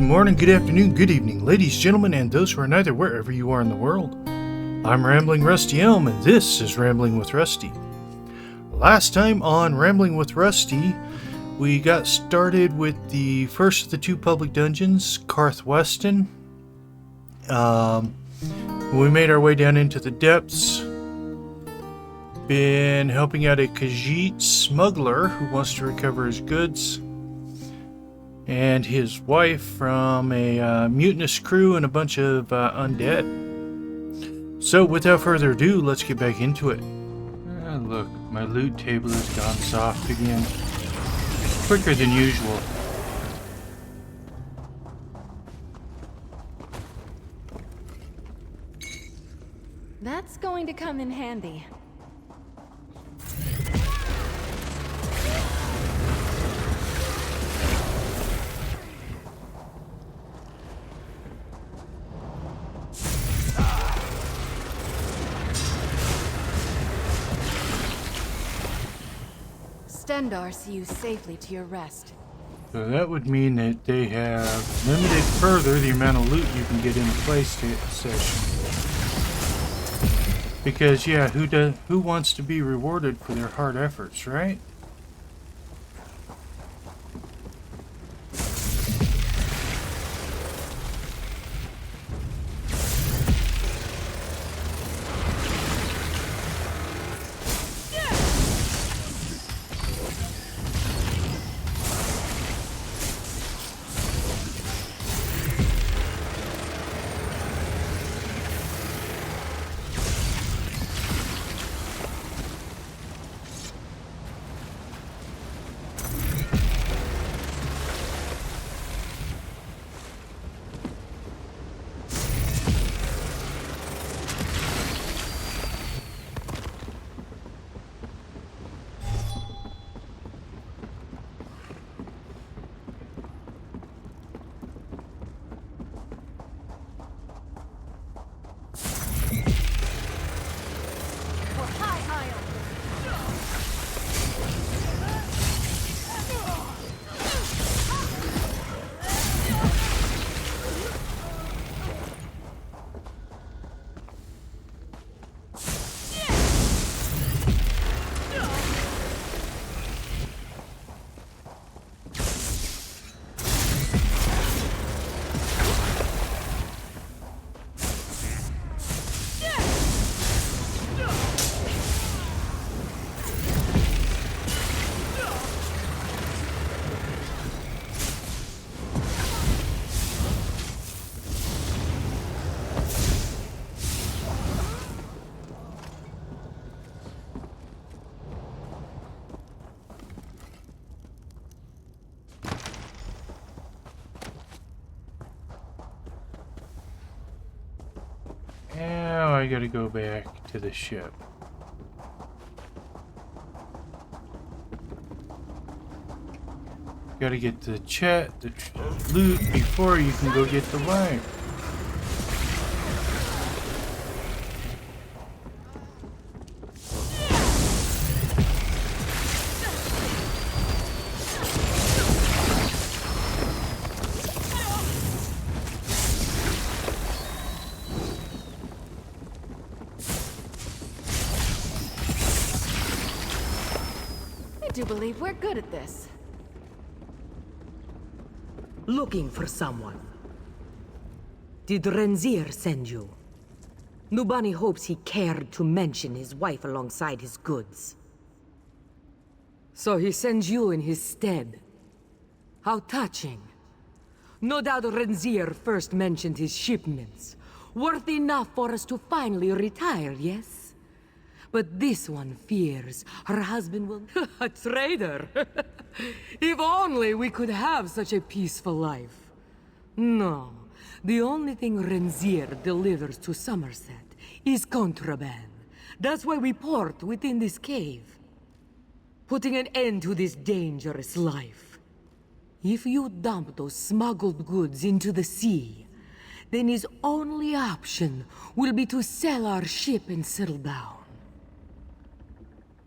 morning, good afternoon, good evening, ladies, gentlemen, and those who are neither, wherever you are in the world. I'm Rambling Rusty Elm, and this is Rambling with Rusty. Last time on Rambling with Rusty, we got started with the first of the two public dungeons, Karthwasten. We made our way down into the depths. Been helping out a Khajiit smuggler who wants to recover his goods, and his wife from a mutinous crew and a bunch of undead. So without further ado, let's get back into it. Look, my loot table has gone soft again. Quicker than usual. That's going to come in handy. Stendar see you safely to your rest. So that would mean that they have limited further the amount of loot you can get in a play session. Because yeah, who wants to be rewarded for their hard efforts, right? Now I gotta go back to the ship. Gotta get the loot before you can go get the wife. I do believe we're good at this. Looking for someone. Did Renzir send you? Nubani hopes he cared to mention his wife alongside his goods. So he sends you in his stead. How touching. No doubt Renzir first mentioned his shipments. Worth enough for us to finally retire, yes? But this one fears her husband will... A traitor! If only we could have such a peaceful life. No, the only thing Renzir delivers to Somerset is contraband. That's why we port within this cave. Putting an end to this dangerous life. If you dump those smuggled goods into the sea, then his only option will be to sell our ship and settle down.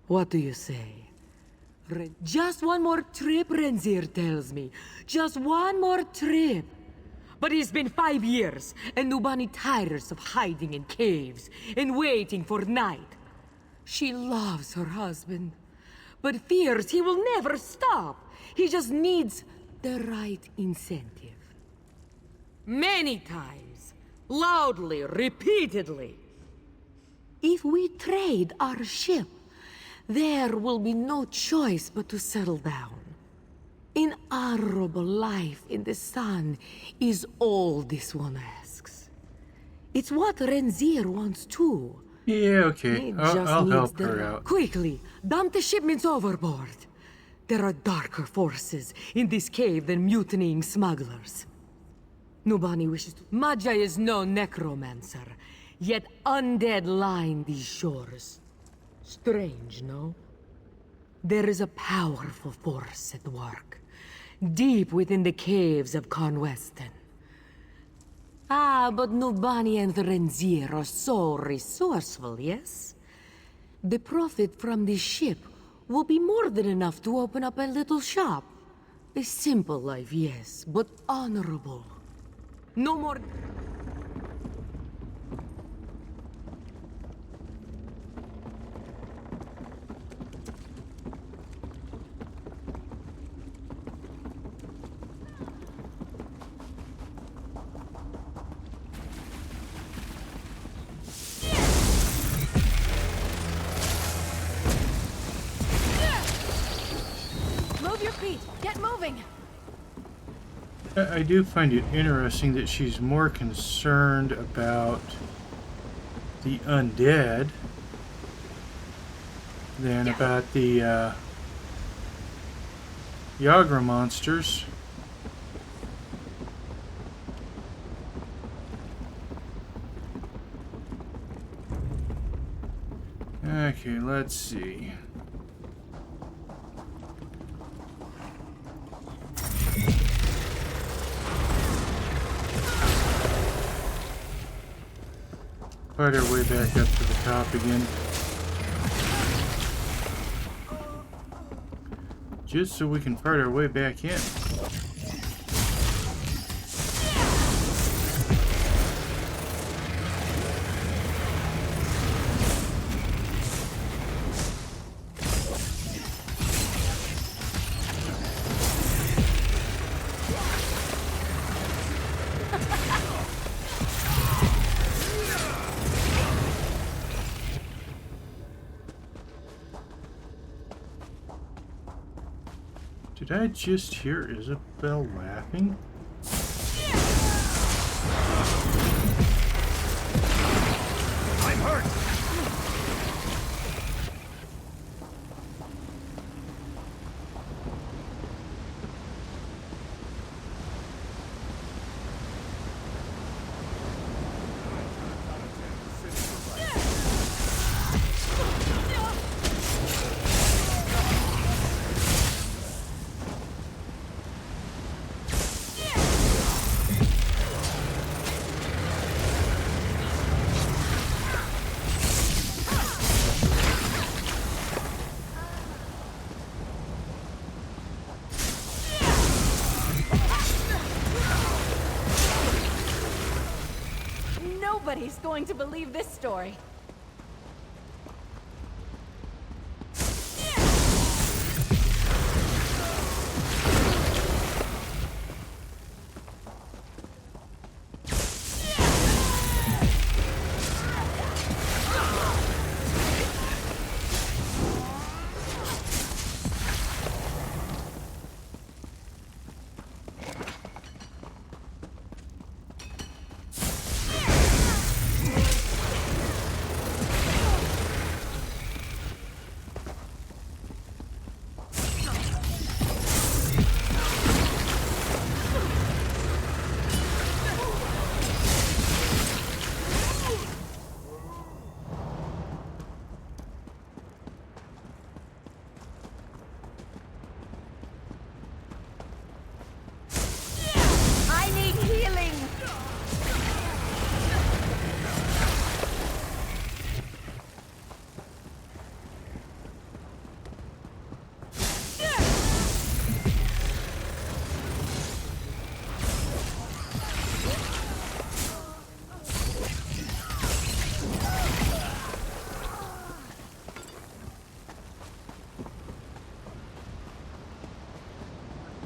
What do you say? Just one more trip, Renzir tells me. Just one more trip. But it's been 5 years, and Nubani tires of hiding in caves and waiting for night. She loves her husband, but fears he will never stop. He just needs the right incentive. Many times, loudly, repeatedly. If we trade our ship, there will be no choice but to settle down. An honorable life in the sun is all this one asks. It's what Renzier wants too. Yeah, okay. It I'll, just I'll needs help the her out. Quickly, dump the shipments overboard. There are darker forces in this cave than mutinying smugglers. Nubani wishes to... Maja is no necromancer, yet undead line these shores. Strange, no? There is a powerful force at work, deep within the caves of Karthwasten. Ah, but Nubani and Renzier are so resourceful, yes? The profit from this ship will be more than enough to open up a little shop. A simple life, yes, but honorable. No more... Move your feet! Get moving! I do find it interesting that she's more concerned about the undead than about the Yagra monsters. Okay, let's see. Fight our way back up to the top again. Just so we can fight our way back in. Did I just hear Isabel laughing? I'm hurt! Nobody's going to believe this story.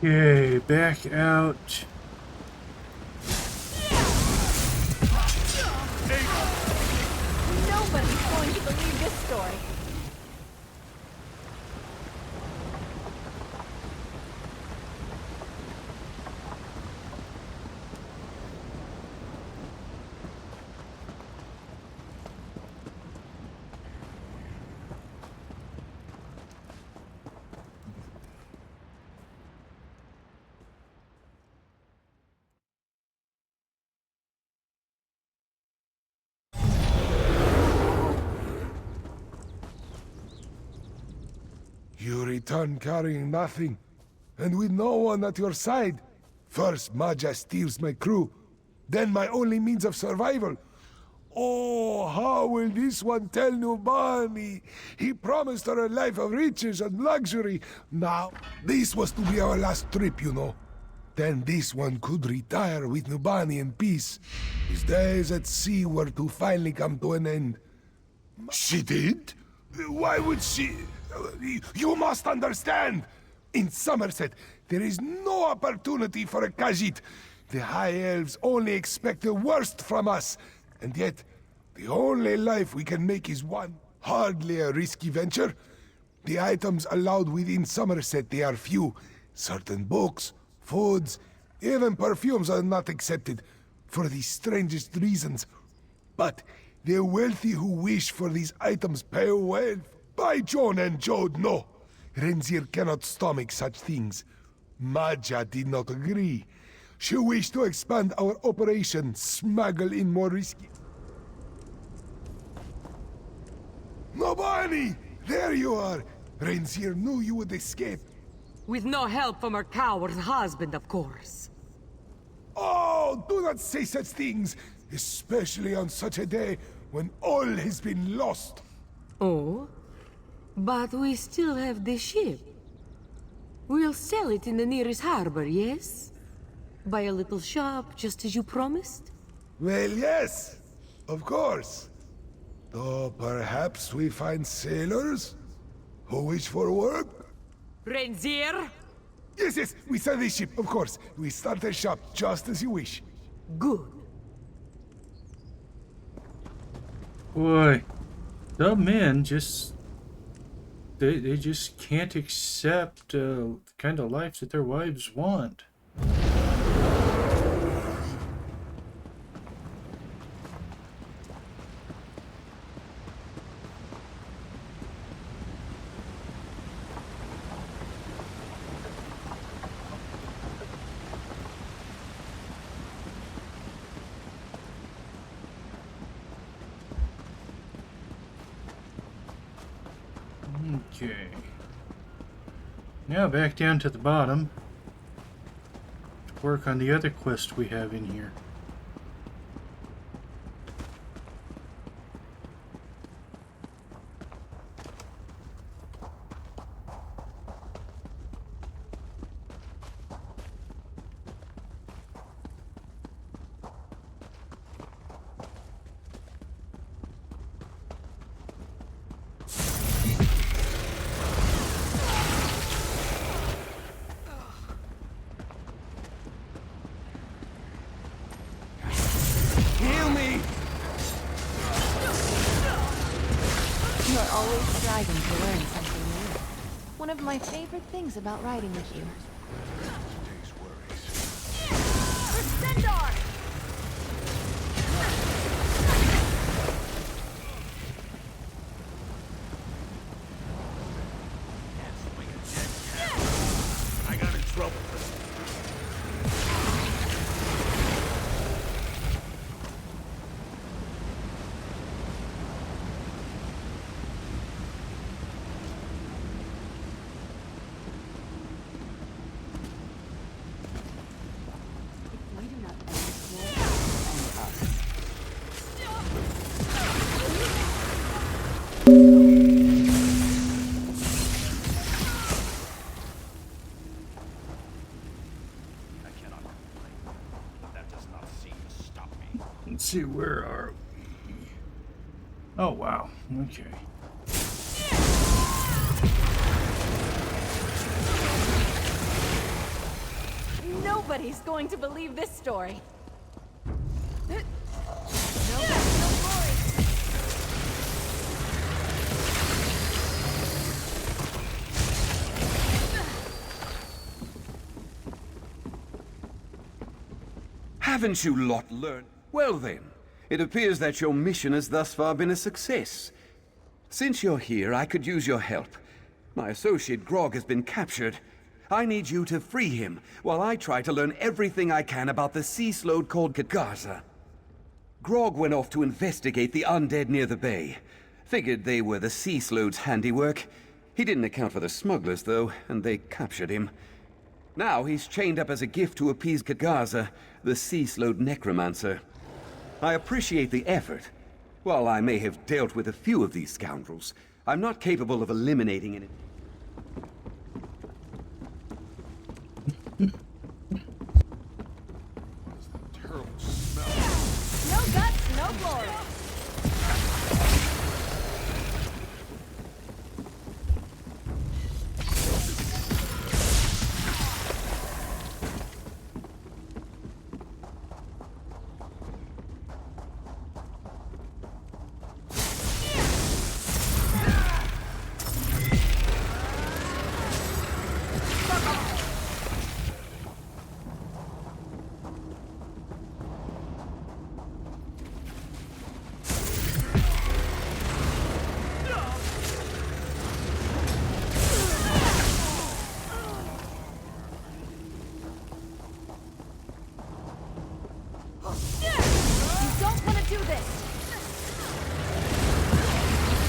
Okay, back out. Nobody's going to believe this story. You return carrying nothing, and with no one at your side. First, Maja steals my crew, then my only means of survival. Oh, how will this one tell Nubani? He promised her a life of riches and luxury. Now, this was to be our last trip, you know. Then this one could retire with Nubani in peace. His days at sea were to finally come to an end. She did? Why would she? You must understand! In Somerset, there is no opportunity for a Khajiit. The High Elves only expect the worst from us. And yet, the only life we can make is one. Hardly a risky venture. The items allowed within Somerset, they are few. Certain books, foods, even perfumes are not accepted, for the strangest reasons. But the wealthy who wish for these items pay well. By John and Jode, no. Renzier cannot stomach such things. Maja did not agree. She wished to expand our operation, smuggle in more risky... Nobani! There you are! Renzier knew you would escape. With no help from her coward husband, of course. Oh, do not say such things! Especially on such a day when all has been lost. Oh? But we still have the ship. We'll sell it in the nearest harbor, yes? Buy a little shop, just as you promised? Well, yes, of course. Though perhaps we find sailors who wish for work? Renzier? Yes, yes, we sell the ship, of course. We start a shop just as you wish. Good. Boy, the men just... They just can't accept the kind of life that their wives want. Okay. Now back down to the bottom to work on the other quest we have in here. Heal me! You are always striving to learn something new. One of my favorite things about riding with you. Extendar! I got in trouble. We do not own this world, and us. I cannot complain, but that does not seem to stop me. Let's see, where are we? Oh, wow. Okay. Nobody's going to believe this story. No guts, no glory. Haven't you lot learned? Well then, it appears that your mission has thus far been a success. Since you're here, I could use your help. My associate Grog has been captured. I need you to free him, while I try to learn everything I can about the sea slode called Karthwasten. Grog went off to investigate the undead near the bay. Figured they were the sea slode's handiwork. He didn't account for the smugglers, though, and they captured him. Now he's chained up as a gift to appease Karthwasten, the sea slode necromancer. I appreciate the effort. While I may have dealt with a few of these scoundrels, I'm not capable of eliminating any. Terrible smell. No guts, no glory.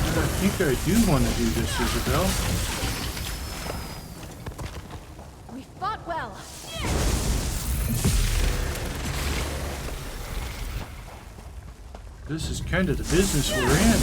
I think I do want to do this, Isabel. We fought well. This is kind of the business we're in.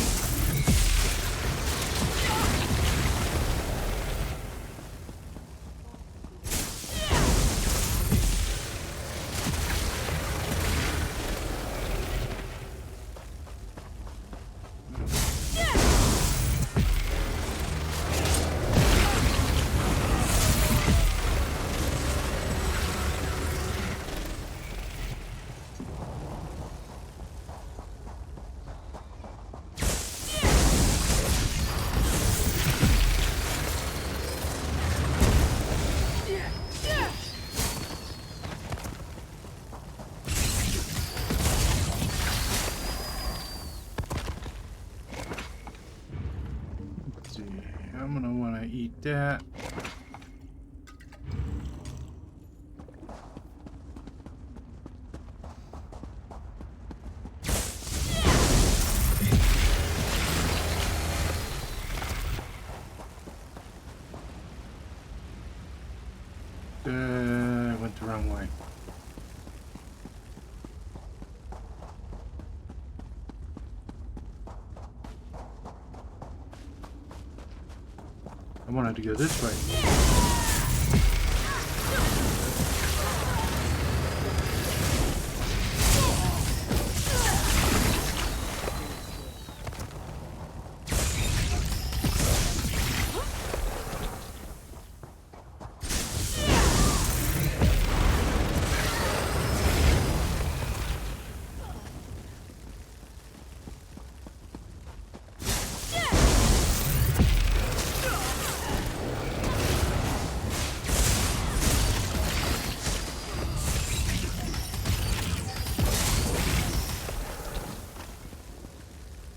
I'm gonna want to eat that. I went the wrong way. I wanted to go this way.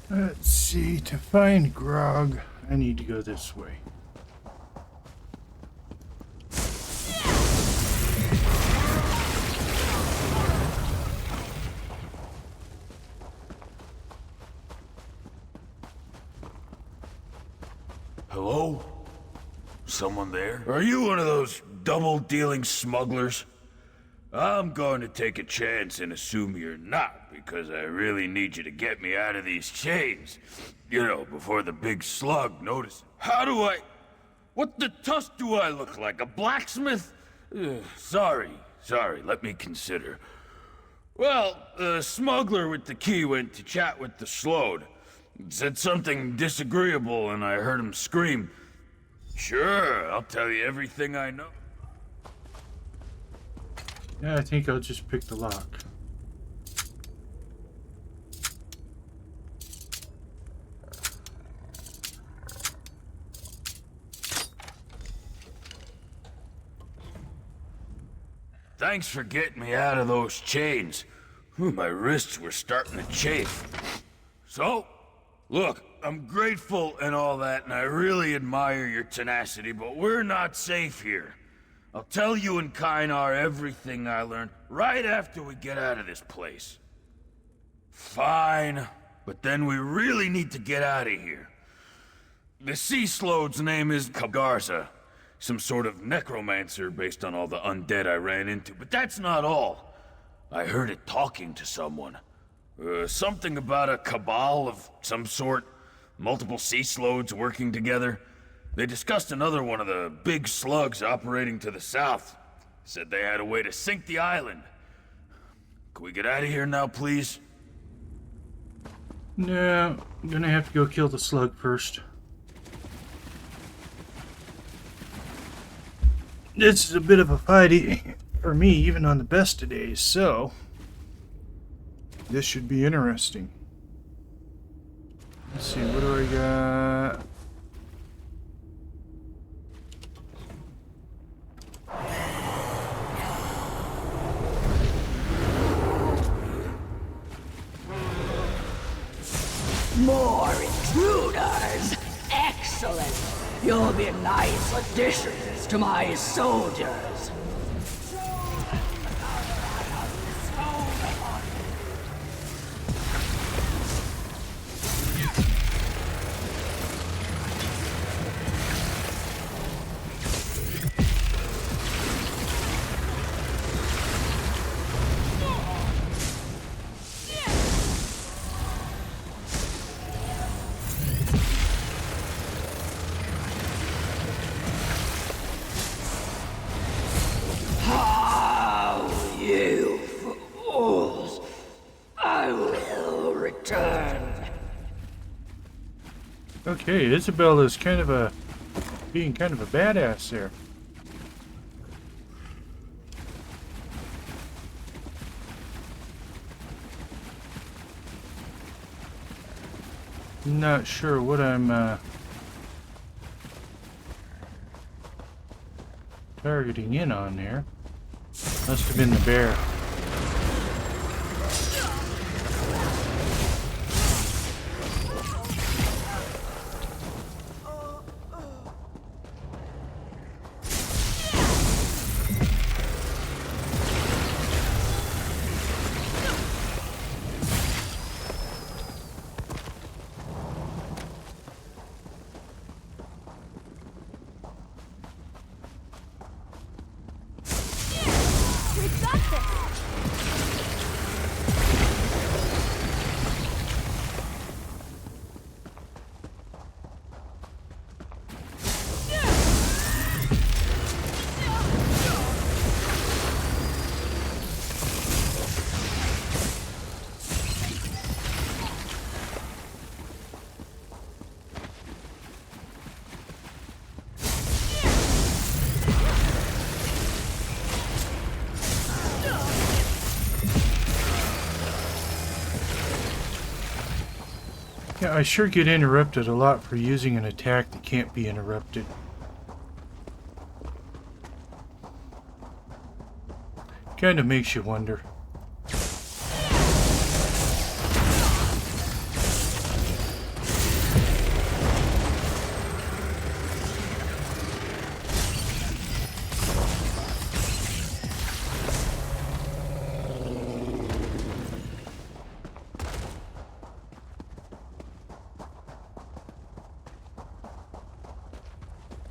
Let's see, to find Grog, I need to go this way. Hello? Someone there? Are you one of those double-dealing smugglers? I'm going to take a chance and assume you're not, because I really need you to get me out of these chains. You know, before the big slug notices. How do I... What the tusk do I look like? A blacksmith? Sorry, let me consider. Well, the smuggler with the key went to chat with the Slode. Said something disagreeable and I heard him scream. Sure, I'll tell you everything I know. Yeah, I think I'll just pick the lock. Thanks for getting me out of those chains. Whew, my wrists were starting to chafe. So, look, I'm grateful and all that, and I really admire your tenacity, but we're not safe here. I'll tell you and Kynar everything I learned right after we get out of this place. Fine, but then we really need to get out of here. The sea slode's name is Kagarza. Some sort of necromancer based on all the undead I ran into, but that's not all. I heard it talking to someone. Something about a cabal of some sort. Multiple sea slodes working together. They discussed another one of the big slugs operating to the south. Said they had a way to sink the island. Can we get out of here now, please? No, I'm gonna have to go kill the slug first. This is a bit of a fight for me, even on the best of days, so this should be interesting. Let's see, what do I got? More intruders! Excellent! You'll be nice additions to my soldiers. Okay, Isabella's being kind of a badass there. Not sure what I'm targeting in on there. Must have been the bear. We've got this! Yeah, I sure get interrupted a lot for using an attack that can't be interrupted. Kind of makes you wonder.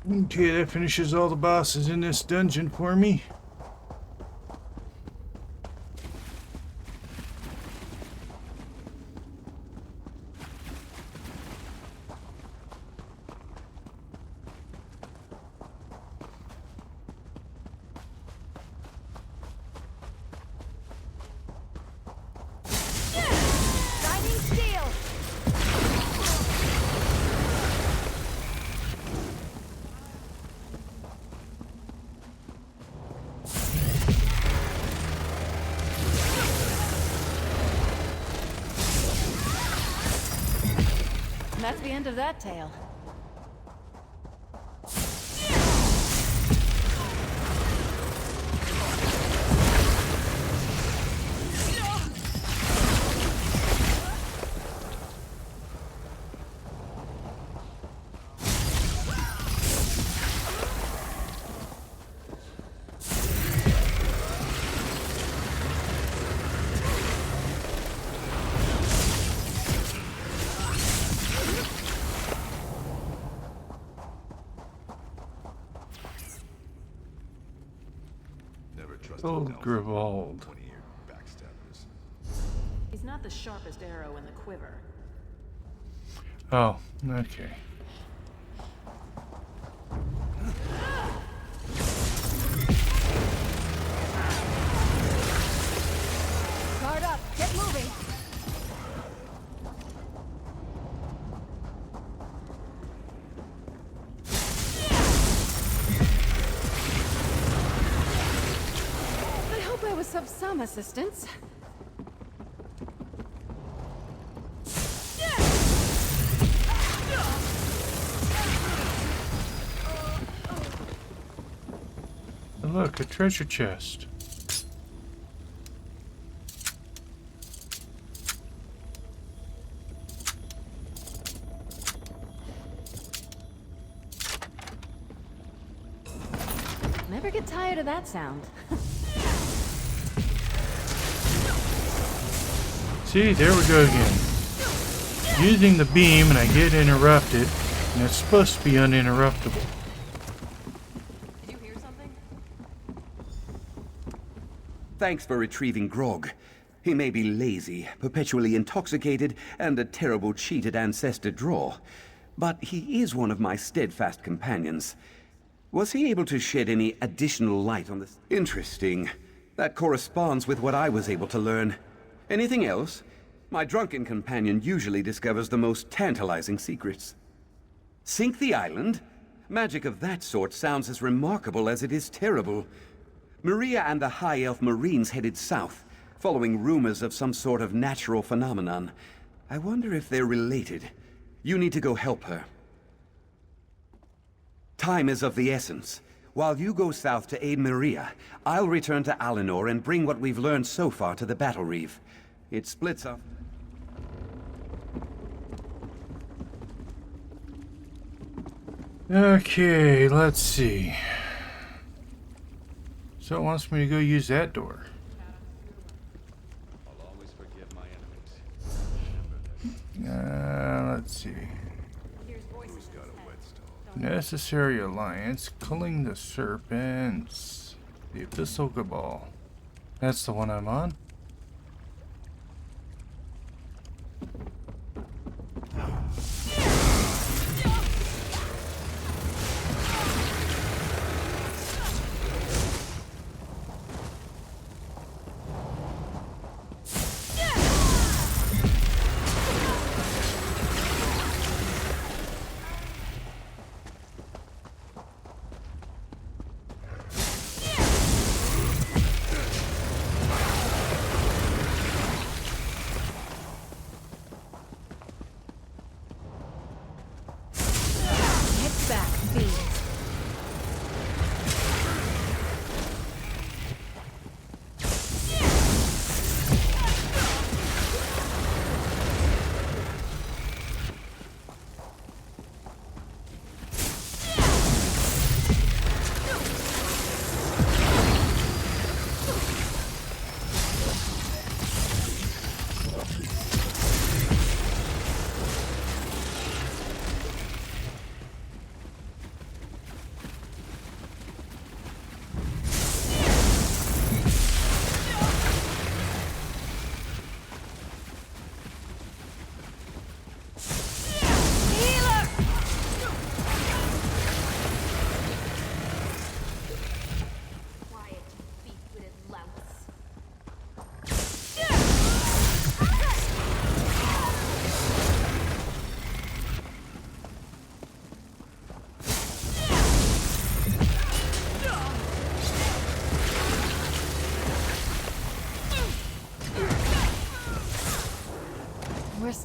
Okay, that finishes all the bosses in this dungeon for me. Shining steel! And that's the end of that tale. Never trust Oh, a downfall. Grivald. 20-year backstabbers. He's not the sharpest arrow in the quiver. Oh, okay. Guard up! Get moving! I hope I was of some assistance. And look, a treasure chest. Never get tired of that sound. See, there we go again. Using the beam and I get interrupted, and it's supposed to be uninterruptible. Did you hear something? Thanks for retrieving Grog. He may be lazy, perpetually intoxicated, and a terrible cheat at ancestor draw. But he is one of my steadfast companions. Was he able to shed any additional light on this? Interesting. That corresponds with what I was able to learn. Anything else? My drunken companion usually discovers the most tantalizing secrets. Sink the island? Magic of that sort sounds as remarkable as it is terrible. Maria and the High Elf Marines headed south, following rumors of some sort of natural phenomenon. I wonder if they're related. You need to go help her. Time is of the essence. While you go south to aid Maria, I'll return to Alinor and bring what we've learned so far to the Battle Reef. It splits up. Okay, let's see. So it wants me to go use that door. I'll always forgive my enemies. Let's see. Necessary alliance, culling the serpents, the abyssal cabal. That's the one I'm on.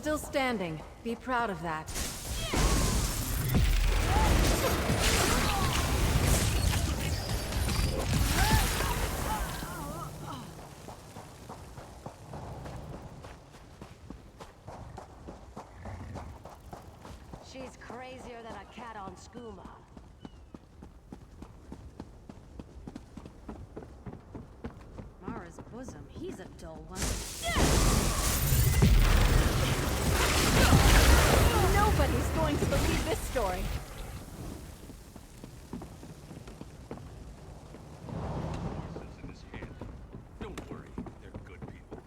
still standing. Be proud of that. She's crazier than a cat on skooma. Mara's bosom, he's a dull one. Nobody's going to believe this story. Horses in his head. Don't worry, they're good people.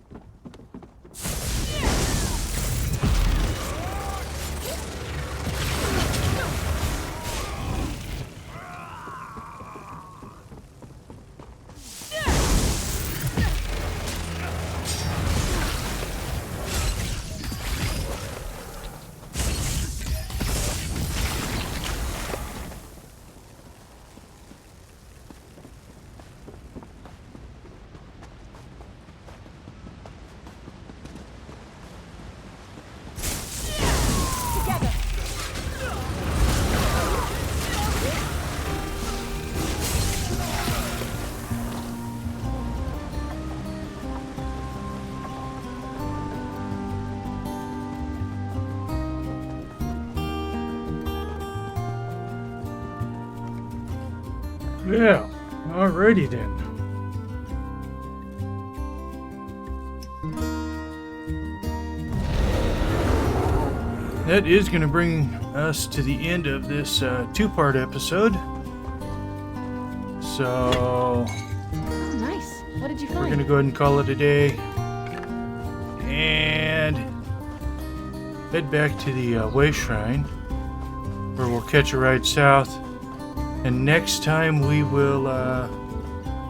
Yeah, alrighty then. That is going to bring us to the end of this two-part episode. So Oh, nice. What did you we're find? going to go ahead and call it a day and head back to the Way Shrine, where we'll catch a ride south. And next time we will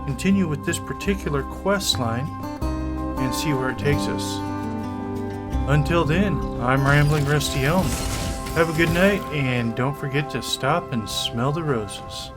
continue with this particular quest line and see where it takes us. Until then, I'm Rambling Rusty Elm. Have a good night, and don't forget to stop and smell the roses.